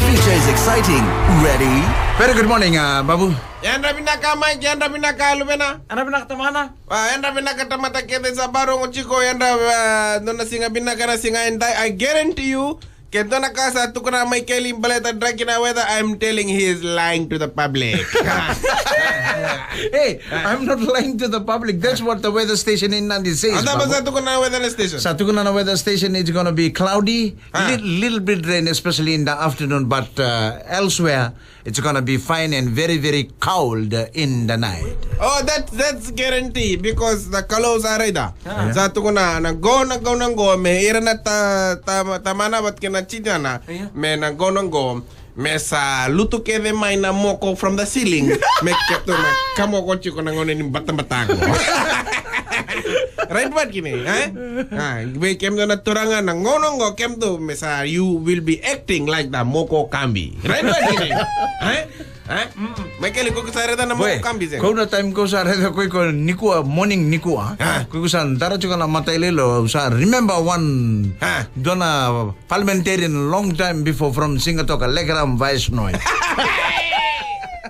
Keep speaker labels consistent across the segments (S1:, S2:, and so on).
S1: future is exciting. Ready?
S2: Very good morning, Babu.
S3: Yanda binaka Mike, yanda binaka Lumena.
S4: Ano pinakatamana?
S3: Yanda binaka tamata kete sa barong chiko yanda dona singa binaka na singa and I guarantee you kento na kasa tukuna Michael Imbaleta Drakina whether I'm telling he is lying to the public.
S2: Hey, I'm not lying to the public. That's what the weather station in Nandi says.
S3: Anda ba
S2: Babu.
S3: sa tukuna weather station?
S2: Sa Tugunana weather station, it's going to be cloudy, little bit rain, especially in the afternoon, but elsewhere, it's going to be fine and very, very cold in the night.
S3: Oh, that's guarantee because the colors are rida. Sa tukuna na go me ira na tamana bat kina chita na me na go me sa luto ke de mai na moko from the ceiling me keto na kamo ko chiko na ngone ni bata-bata ko. Right what kini be kem do na turanga na ngonongo kem do me sa you will be acting like the moko kambi. Right what kini Michael ko sa reda na moko kambi zen.
S2: Kau na time ko sa reda ko nikua morning nikua. Ko sa dara chuka na matailelo sa remember one dona parliamentarian long time before from Singatoka Legram Vaishnoi.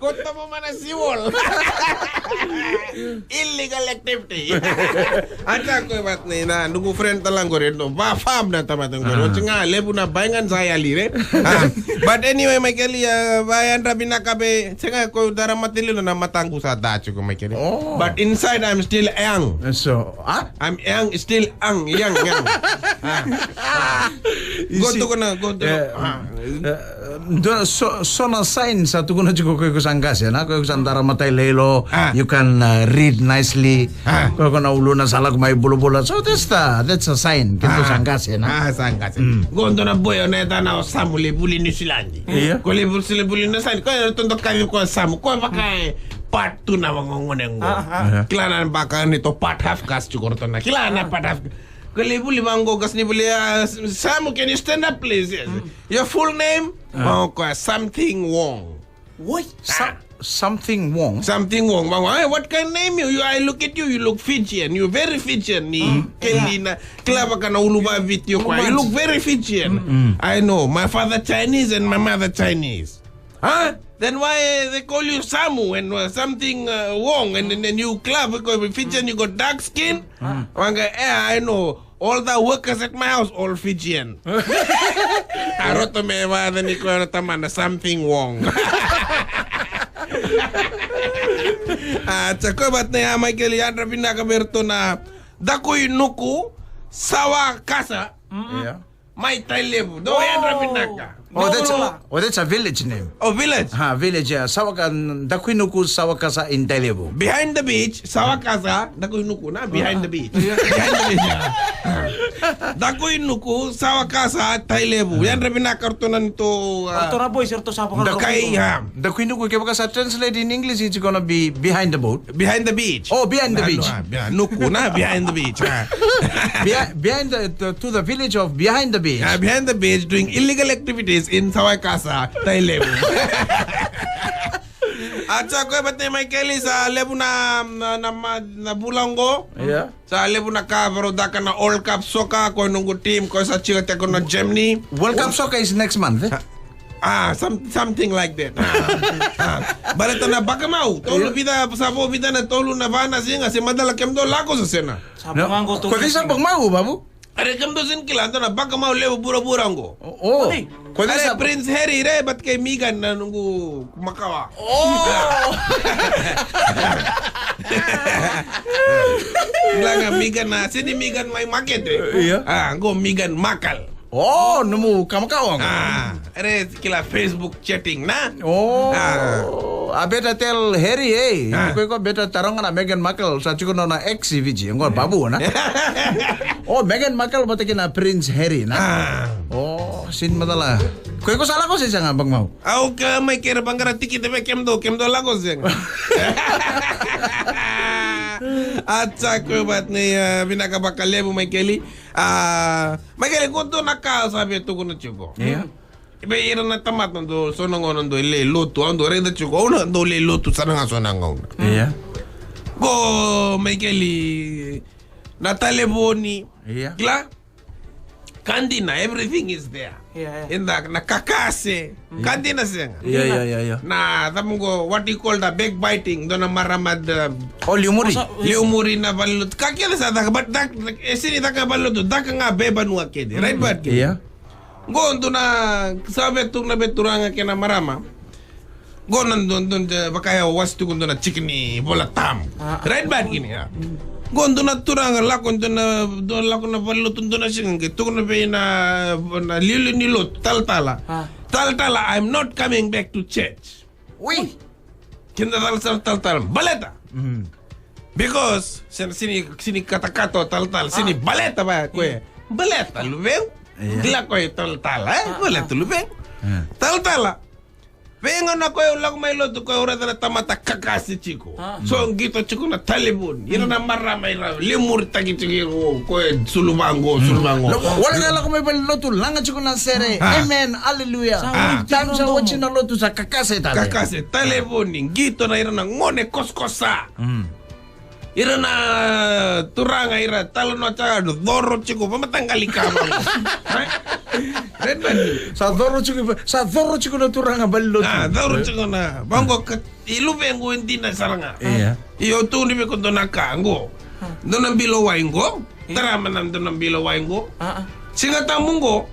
S3: Kota mo man si wall. Illegal activity. Ata ko bat na nungu friend talang ko rin no. Ba fam na tamatang ko. Nga lebu na bayangan saya lire. But anyway, Michael, bayan rabi na kabe. Nga ko dara matililo na matangko sa dacho ko Michael. But inside I'm still young.
S2: So,
S3: I'm young, still young. Goto ko na.
S2: So na sign sa tukuna chiko ko sangkas ya na ko sandara matay lelo you can read nicely ko na ulo na salag may bulu-bulu so that's a sign kito sangkas ya na
S3: sangkas gondo na boy oneta na samuli buli ni silandi ko le buli na sign ko tondo kayo ko samu ko baka part 2 na mangongoneng kilana baka nito part half cast chiko to na kilana part half Kalibuli mango gas ni buli Samu, can you stand up please? Your full name? Something Wong.
S2: What? Something Wong?
S3: Something Wong. What kind of name you? I look at you. You look Fijian. You're very Fijian. Kendina. Klaba ka na uluba video ko. You look very Fijian. I know. My father Chinese and my mother Chinese. Then why they call you Samu and something Wong and then you club because Fijian you got dark skin? I know. All the workers at my house all Fijian. Aroto me mother ni ko na tamana something Wong. Tsako bat na Michael Yadra pinakaberto na dakoy nuku sawa kasa. May tailebu. Do Yadra pinaka.
S2: That's a village name.
S3: Oh, village?
S2: Village. Sawaka, Dakuinuku, Sawakasa in Tailebu.
S3: Behind the beach, Sawakasa, Dakuinuku na, behind the beach. Behind the beach. Dakuinuku, Sawakasa, Tailebu. Yan rin pinakartunan to...
S4: Kartona boy, sir, to sa
S3: Dakay,
S2: Dakuinuku, kaya translate in English, it's gonna be behind the boat.
S3: Behind the beach.
S2: Oh, behind the beach.
S3: Nuku na, behind the beach.
S2: Behind to the village of behind the beach.
S3: Behind the beach, doing illegal activities in Sawakasa, Tailebu. At sa ko ba't may Kelly sa lebu na Bulongo?
S2: Yeah.
S3: Sa lebu na kavaro da ka na All Cup Soccer ko nung team ko sa chika ko na Germany.
S2: World Cup Soccer is next month.
S3: Something like that. Balita na baka mau. Tolo vida sabo vida na tolo na vana singa si madala kemdo lago sa sena.
S4: Sabangan ko to.
S2: Ko sa mau babu?
S3: Are kemdo sin kilanda na baka mau lebu bura-burango.
S2: Oh.
S3: Are Prince Harry re bat kay Meghan na nungu makawa. Lang Meghan na sini Meghan may market go Meghan Markle.
S2: Nemu kamakawang.
S3: Are kila Facebook chatting na.
S2: I better tell Harry, ko better tarangan na Meghan Markle sa chiko na XVG ngor babu na. Meghan Markle batake na Prince Harry na. Sin madala. Ko salah ko siya nga bang mau.
S3: Ka may kira bangara tikit be kemdo lagos yang. At sa ko bat ni binakabakalebu may Kelly. May Kelly kung doon nakasabi ito ko na chuko. Iba ira na tamat ndo so nangon ndo le lotu ando re da chuko na ndo le lotu sana nga so nangon. Go may Kelly Natale Boni. Kla Kandina, everything is there. Inda nakakase. Kandi na siya.
S2: Yeah.
S3: Na tamo ko what you call the backbiting do na maramad
S2: Oh, liumuri.
S3: liumuri na balut. Kakya na sa but sini taka balut dak nga beba nuwa kedi. Right bad kedi.
S2: Yeah.
S3: Go do na sabe tu na beturanga kena marama. Go nandun bakaya wastu kundo na chikni bola tam. Right bad kini ya. Gondo na turanga lakon do na balut do na singa tu na be na lilu nilo taltala. Taltala, I'm not coming back to church.
S2: Uy.
S3: Kinda taltala baleta. Because sini kata-kata taltal sini baleta ba kwe. Baleta lubeng. Gila kwe taltala baleta lubeng. Taltala. Venga na koyo lag may loto koyo ora na tamata kakasi chiko. So ngito chiko na talibun. Ira na marama ira limur tagi chiko koyo sulumango.
S2: Wala nga lang kung may baliloto. Langa chiko na sere. Amen. Hallelujah. Tam sa watch na loto sa kakase tale.
S3: Kakase talibun ngito na ira na ngone koskosa. Ira na turanga ira talo no cha doro chiko pamatanggali ka ba.
S2: Sa doro chiko na turanga baliloto.
S3: Doro chiko na. Bango ilubengo hindi na saranga.
S2: Iya.
S3: Iyo tu ni me kondo nakango. Doon ang bilowaingo. Tara man doon ang bilowaingo. Singa tamungo.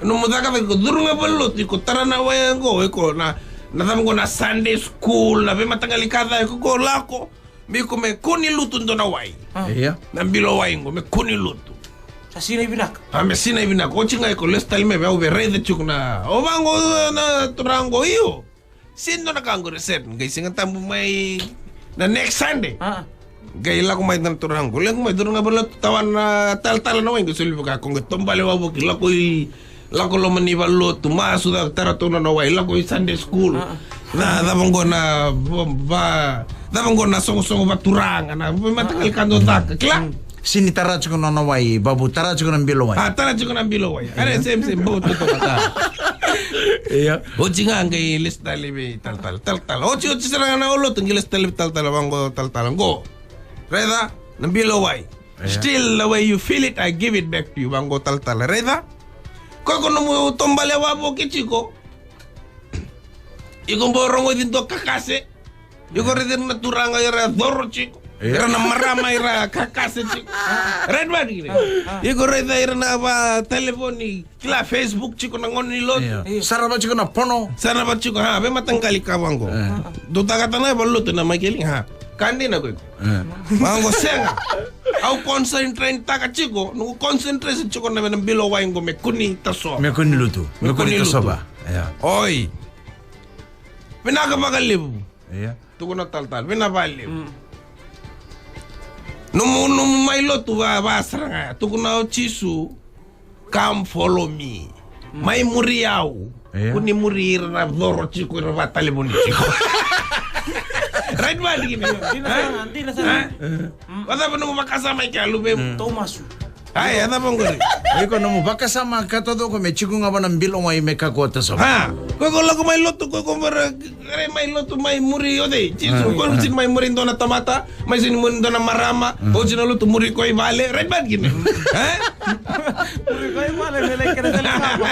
S3: No mo daka ko duro nga balot ko tara na wayango ko na tamungo na Sunday school na be matangalikada ko lako. Mi ko me kuniluto doon na way.
S2: Iya.
S3: Nang bilowaingo me kuniluto.
S4: Sa sinay binak.
S3: Me sinay binak. O chingay ko lestal me ba ube de chuk na. O bango na turango iyo. Sindo na kango reset. Ngay singa tamu may na next Sunday. Gay la ko may nan turango. Lang may duro nga balot tawan na tal-tal na way. Gusto libo ka kung tombale wabo kila ko lako lo manibalo tumaso da taratuna na way. Lako Sunday school. Na dabanggo na dabanggo na songo-songo baturanga na matagal kando dak. Kila.
S2: Sini tara chiko na nawai. Babu tara chiko na bilowai.
S3: Tara chiko na bilowai. Are same boto to kata.
S2: Iya.
S3: Ochi nga ngay list talibi tal-tal. Ochi sarang na ulo tong list talibi tal-tal bango tal-tal go. Reda ng bilowai. Still the way you feel it, I give it back to you bango tal-tal. Reda. Ko no mo tombale wabo kichiko. Ikong borongo din to kakase. Iko rin na turanga ira doro chiko. Ira na marama ira kakase chiko. Red bad gini. Iko rin ira na ba telefoni kila Facebook chiko na ngon nilot.
S2: Saraba chiko na pono.
S3: Sana ba chiko ha be matangkali kawango. Duta kata na baluto na makiling ha. Kandi na ko. Mango senga. Au concentrate taka chiko, no concentrate chiko na ng bilowain go me kuni taso.
S2: Me kuniluto. Me kuniluto ba? Iya.
S3: Oy. Pinakabagalib.
S2: Iya.
S3: Tuko na tal-tal. Pinabalib. Numu may lotu ba basra nga. Tuko na chisu. Come follow me. May muriyaw. Kuni murir na doro chiko na batalibon chiko. Right ba di gini?
S4: Di na sana.
S3: Wala pa nung makasama kaya lube.
S4: Thomas.
S3: Ay, ano pong gari?
S2: Iko na mo baka sama ka todo ko me chiko nga ba ng bilowai me kakota sa.
S3: Ha? Ko la ko may loto ko may loto may muri ode. Chisu ko sin may muri do na tamata, may sin muri do na marama, o sin loto muri ko ay vale. Right ba gini? Ha?
S4: Muri ko ay vale, melay ka na talaga.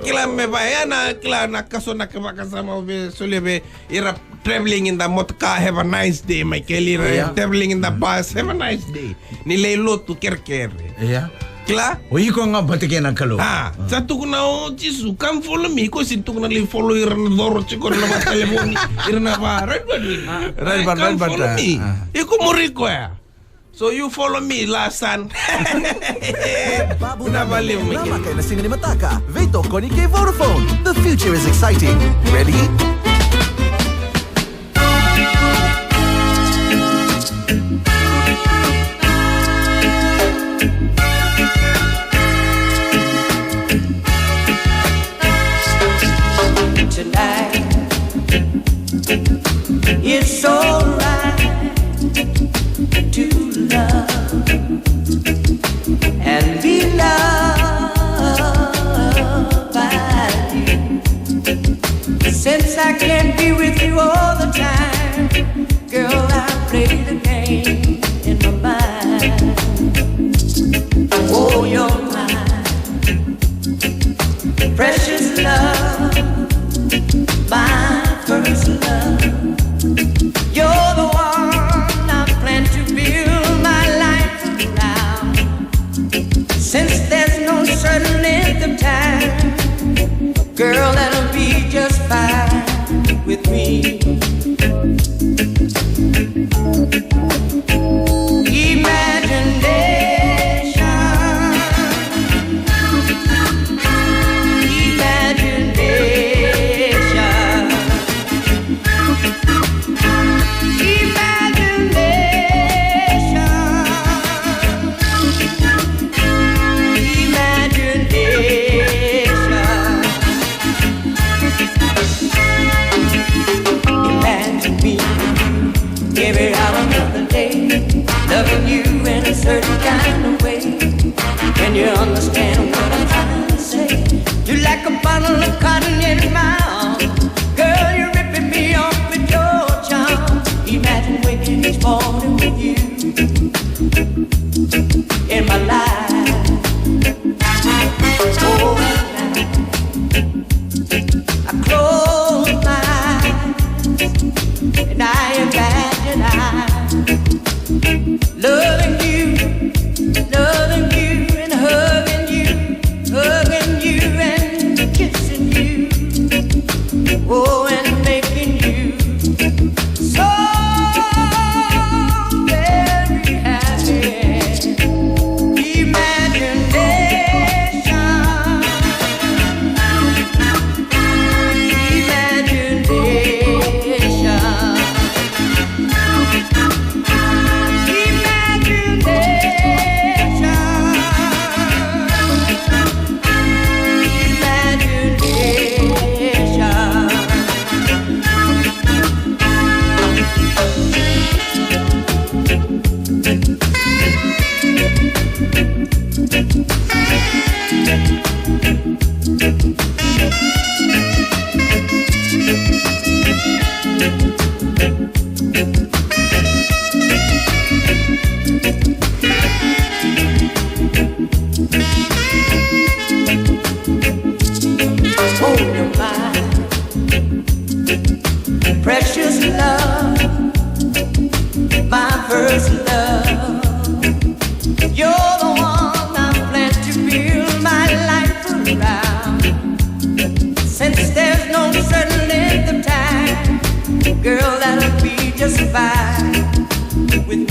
S3: Kila me bayana, kila nakaso nakasama be sulebe ira traveling in the motka, have a nice day, my Kelly. Traveling in the bus, have a nice day. Nilay loto kerker.
S2: Iya.
S3: Kila?
S2: O iko nga batikyan ang kalo.
S3: Ha, sa tuko na o Jisu, come follow me. Ko sin tuko na li follow ira na doro chiko na ba telefoni. Ira na ba, right ba?
S2: Right ba,
S3: come follow me. Iko muri ko ya. So you follow me, lasan.
S1: Babu na baliw kayo na singa ni Mataka. Veto ko ni kay Vodafone. The future is exciting. Ready?
S5: Tonight, it's alright to love and be loved by you. Since I can't be with you all the time, girl, I play the game in my mind. Oh, you're mine. girl, that'll be just fine with me. Every hour of the day, loving you in a certain kind of way. Can you understand what I'm trying to say? You're like a bottle of cotton in my arms. Girl, you're ripping me off with your charm. Imagine waking each morning with you in my life. Oh, at night I close my eyes and I imagine I'm loving you and hugging you and kissing you, oh, and making you so very happy. Oh, you're mine, precious love, my first love. You're the one I plan to build my life around. Since there's no certain length of time, girl, that'll be just fine with me.